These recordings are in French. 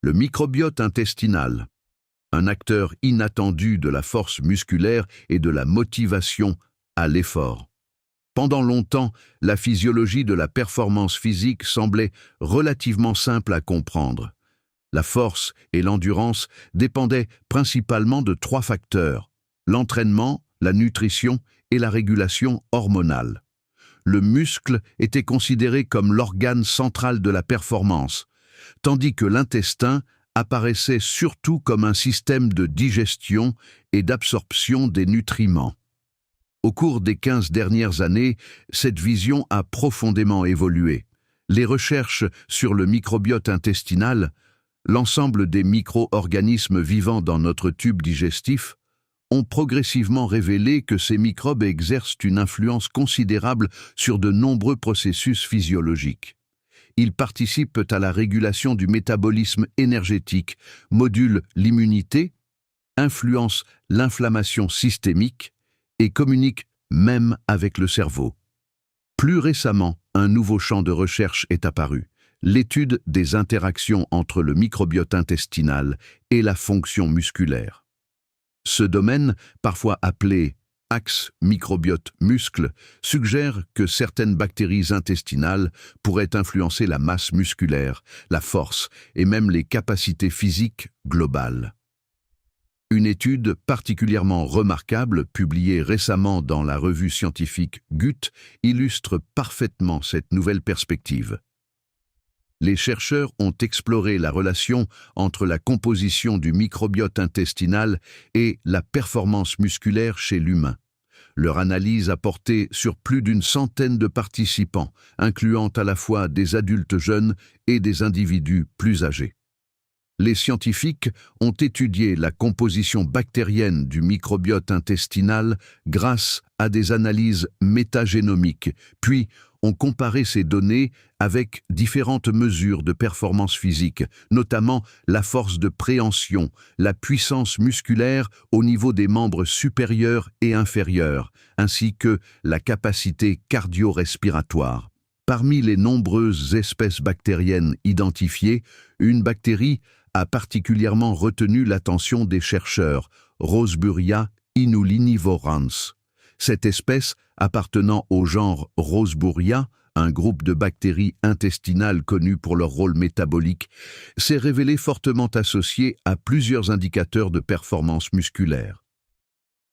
Le microbiote intestinal, un acteur inattendu de la force musculaire et de la motivation à l'effort. Pendant longtemps, la physiologie de la performance physique semblait relativement simple à comprendre. La force et l'endurance dépendaient principalement de 3 facteurs: l'entraînement, la nutrition et la régulation hormonale. Le muscle était considéré comme l'organe central de la performance, tandis que l'intestin apparaissait surtout comme un système de digestion et d'absorption des nutriments. Au cours des 15 dernières années, cette vision a profondément évolué. Les recherches sur le microbiote intestinal, l'ensemble des micro-organismes vivant dans notre tube digestif, ont progressivement révélé que ces microbes exercent une influence considérable sur de nombreux processus physiologiques. Ils participent à la régulation du métabolisme énergétique, modulent l'immunité, influencent l'inflammation systémique et communiquent même avec le cerveau. Plus récemment, un nouveau champ de recherche est apparu: l'étude des interactions entre le microbiote intestinal et la fonction musculaire. Ce domaine, parfois appelé axe microbiote-muscle, suggère que certaines bactéries intestinales pourraient influencer la masse musculaire, la force et même les capacités physiques globales. Une étude particulièrement remarquable, publiée récemment dans la revue scientifique Gut, illustre parfaitement cette nouvelle perspective. Les chercheurs ont exploré la relation entre la composition du microbiote intestinal et la performance musculaire chez l'humain. Leur analyse a porté sur plus d'une centaine de participants, incluant à la fois des adultes jeunes et des individus plus âgés. Les scientifiques ont étudié la composition bactérienne du microbiote intestinal grâce à des analyses métagénomiques, puis ont comparé ces données avec différentes mesures de performance physique, notamment la force de préhension, la puissance musculaire au niveau des membres supérieurs et inférieurs, ainsi que la capacité cardio-respiratoire. Parmi les nombreuses espèces bactériennes identifiées, une bactérie a particulièrement retenu l'attention des chercheurs: Roseburia inulinivorans. Cette espèce, appartenant au genre Roseburia, un groupe de bactéries intestinales connues pour leur rôle métabolique, s'est révélée fortement associée à plusieurs indicateurs de performance musculaire.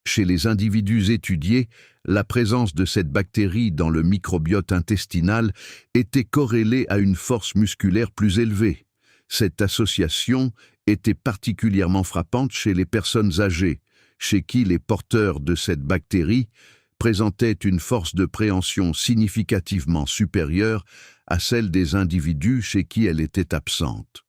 Chez les individus étudiés, la présence de cette bactérie dans le microbiote intestinal était corrélée à une force musculaire plus élevée. Cette association était particulièrement frappante chez les personnes âgées, chez qui les porteurs de cette bactérie présentaient une force de préhension significativement supérieure à celle des individus chez qui elle était absente.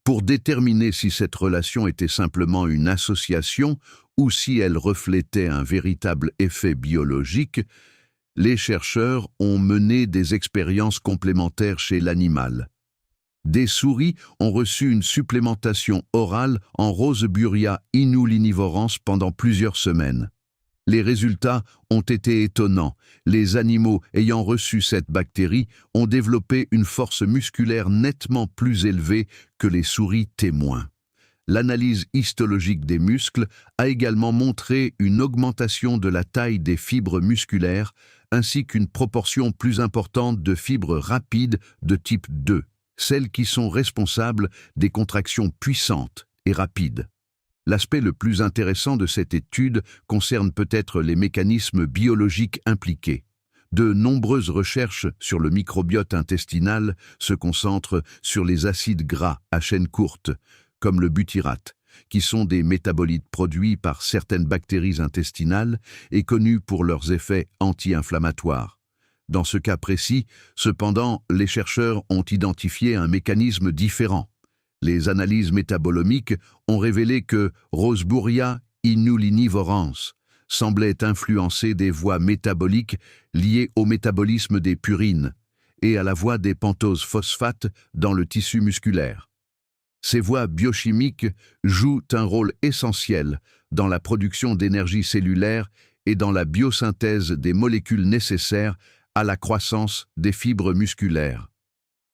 Pour déterminer si cette relation était simplement une association ou si elle reflétait un véritable effet biologique, les chercheurs ont mené des expériences complémentaires chez l'animal. Des souris ont reçu une supplémentation orale en Roseburia inulinivorans pendant plusieurs semaines. Les résultats ont été étonnants. Les animaux ayant reçu cette bactérie ont développé une force musculaire nettement plus élevée que les souris témoins. L'analyse histologique des muscles a également montré une augmentation de la taille des fibres musculaires ainsi qu'une proportion plus importante de fibres rapides de type 2. Celles qui sont responsables des contractions puissantes et rapides. L'aspect le plus intéressant de cette étude concerne peut-être les mécanismes biologiques impliqués. De nombreuses recherches sur le microbiote intestinal se concentrent sur les acides gras à chaîne courte, comme le butyrate, qui sont des métabolites produits par certaines bactéries intestinales et connus pour leurs effets anti-inflammatoires. Dans ce cas précis, cependant, les chercheurs ont identifié un mécanisme différent. Les analyses métabolomiques ont révélé que Roseburia inulinivorans semblait influencer des voies métaboliques liées au métabolisme des purines et à la voie des pentoses phosphates dans le tissu musculaire. Ces voies biochimiques jouent un rôle essentiel dans la production d'énergie cellulaire et dans la biosynthèse des molécules nécessaires à la croissance des fibres musculaires.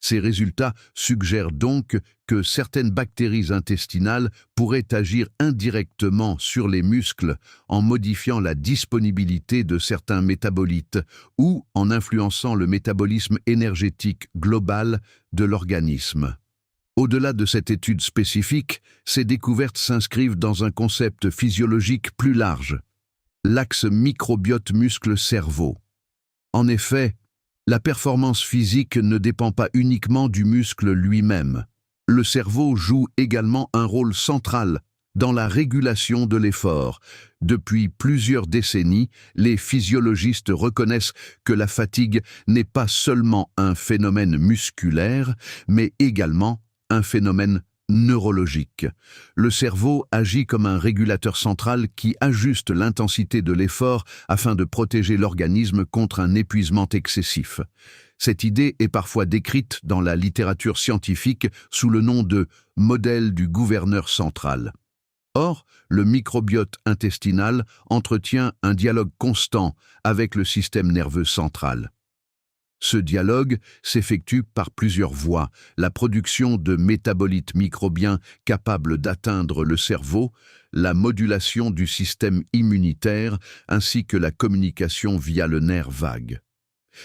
Ces résultats suggèrent donc que certaines bactéries intestinales pourraient agir indirectement sur les muscles en modifiant la disponibilité de certains métabolites ou en influençant le métabolisme énergétique global de l'organisme. Au-delà de cette étude spécifique, ces découvertes s'inscrivent dans un concept physiologique plus large, l'axe microbiote muscle-cerveau. En effet, la performance physique ne dépend pas uniquement du muscle lui-même. Le cerveau joue également un rôle central dans la régulation de l'effort. Depuis plusieurs décennies, les physiologistes reconnaissent que la fatigue n'est pas seulement un phénomène musculaire, mais également un phénomène neurologique. Le cerveau agit comme un régulateur central qui ajuste l'intensité de l'effort afin de protéger l'organisme contre un épuisement excessif. Cette idée est parfois décrite dans la littérature scientifique sous le nom de « modèle du gouverneur central ». Or, le microbiote intestinal entretient un dialogue constant avec le système nerveux central. Ce dialogue s'effectue par plusieurs voies, la production de métabolites microbiens capables d'atteindre le cerveau, la modulation du système immunitaire ainsi que la communication via le nerf vague.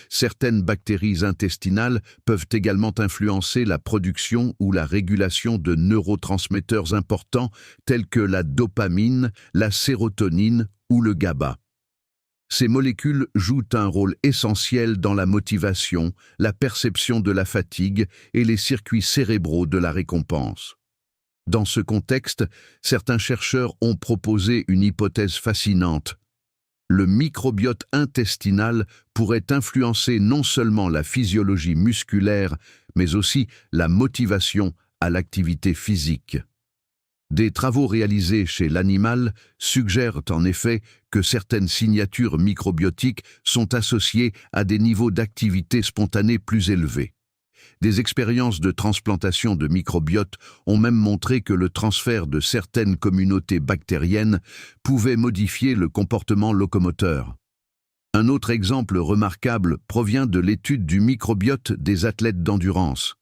Certaines bactéries intestinales peuvent également influencer la production ou la régulation de neurotransmetteurs importants tels que la dopamine, la sérotonine ou le GABA. Ces molécules jouent un rôle essentiel dans la motivation, la perception de la fatigue et les circuits cérébraux de la récompense. Dans ce contexte, certains chercheurs ont proposé une hypothèse fascinante. Le microbiote intestinal pourrait influencer non seulement la physiologie musculaire, mais aussi la motivation à l'activité physique. Des travaux réalisés chez l'animal suggèrent en effet que certaines signatures microbiotiques sont associées à des niveaux d'activité spontanée plus élevés. Des expériences de transplantation de microbiote ont même montré que le transfert de certaines communautés bactériennes pouvait modifier le comportement locomoteur. Un autre exemple remarquable provient de l'étude du microbiote des athlètes d'endurance.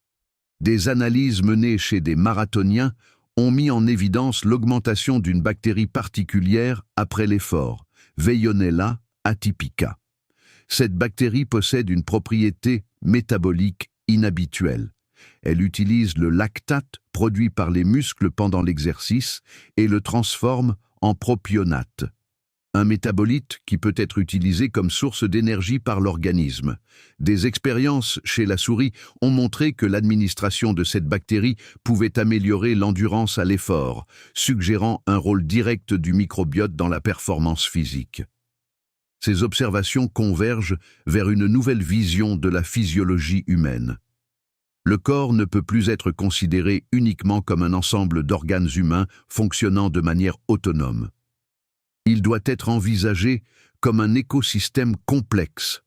Des analyses menées chez des marathoniens ont mis en évidence l'augmentation d'une bactérie particulière après l'effort, Veillonella atypica. Cette bactérie possède une propriété métabolique inhabituelle. Elle utilise le lactate produit par les muscles pendant l'exercice et le transforme en propionate, un métabolite qui peut être utilisé comme source d'énergie par l'organisme. Des expériences chez la souris ont montré que l'administration de cette bactérie pouvait améliorer l'endurance à l'effort, suggérant un rôle direct du microbiote dans la performance physique. Ces observations convergent vers une nouvelle vision de la physiologie humaine. Le corps ne peut plus être considéré uniquement comme un ensemble d'organes humains fonctionnant de manière autonome. Il doit être envisagé comme un écosystème complexe,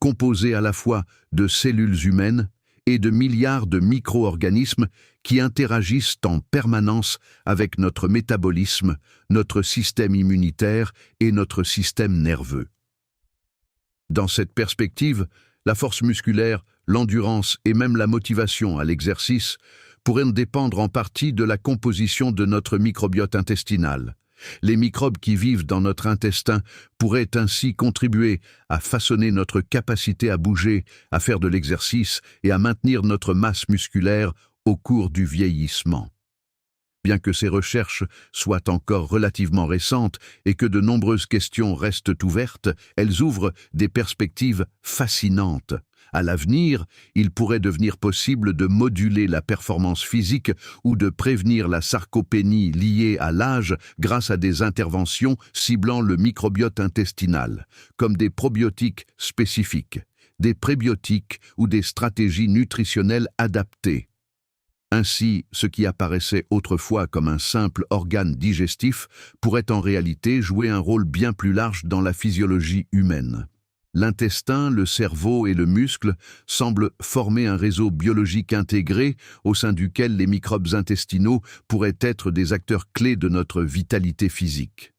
composé à la fois de cellules humaines et de milliards de micro-organismes qui interagissent en permanence avec notre métabolisme, notre système immunitaire et notre système nerveux. Dans cette perspective, la force musculaire, l'endurance et même la motivation à l'exercice pourraient dépendre en partie de la composition de notre microbiote intestinal. Les microbes qui vivent dans notre intestin pourraient ainsi contribuer à façonner notre capacité à bouger, à faire de l'exercice et à maintenir notre masse musculaire au cours du vieillissement. Bien que ces recherches soient encore relativement récentes et que de nombreuses questions restent ouvertes, elles ouvrent des perspectives fascinantes. À l'avenir, il pourrait devenir possible de moduler la performance physique ou de prévenir la sarcopénie liée à l'âge grâce à des interventions ciblant le microbiote intestinal, comme des probiotiques spécifiques, des prébiotiques ou des stratégies nutritionnelles adaptées. Ainsi, ce qui apparaissait autrefois comme un simple organe digestif pourrait en réalité jouer un rôle bien plus large dans la physiologie humaine. L'intestin, le cerveau et le muscle semblent former un réseau biologique intégré au sein duquel les microbes intestinaux pourraient être des acteurs clés de notre vitalité physique.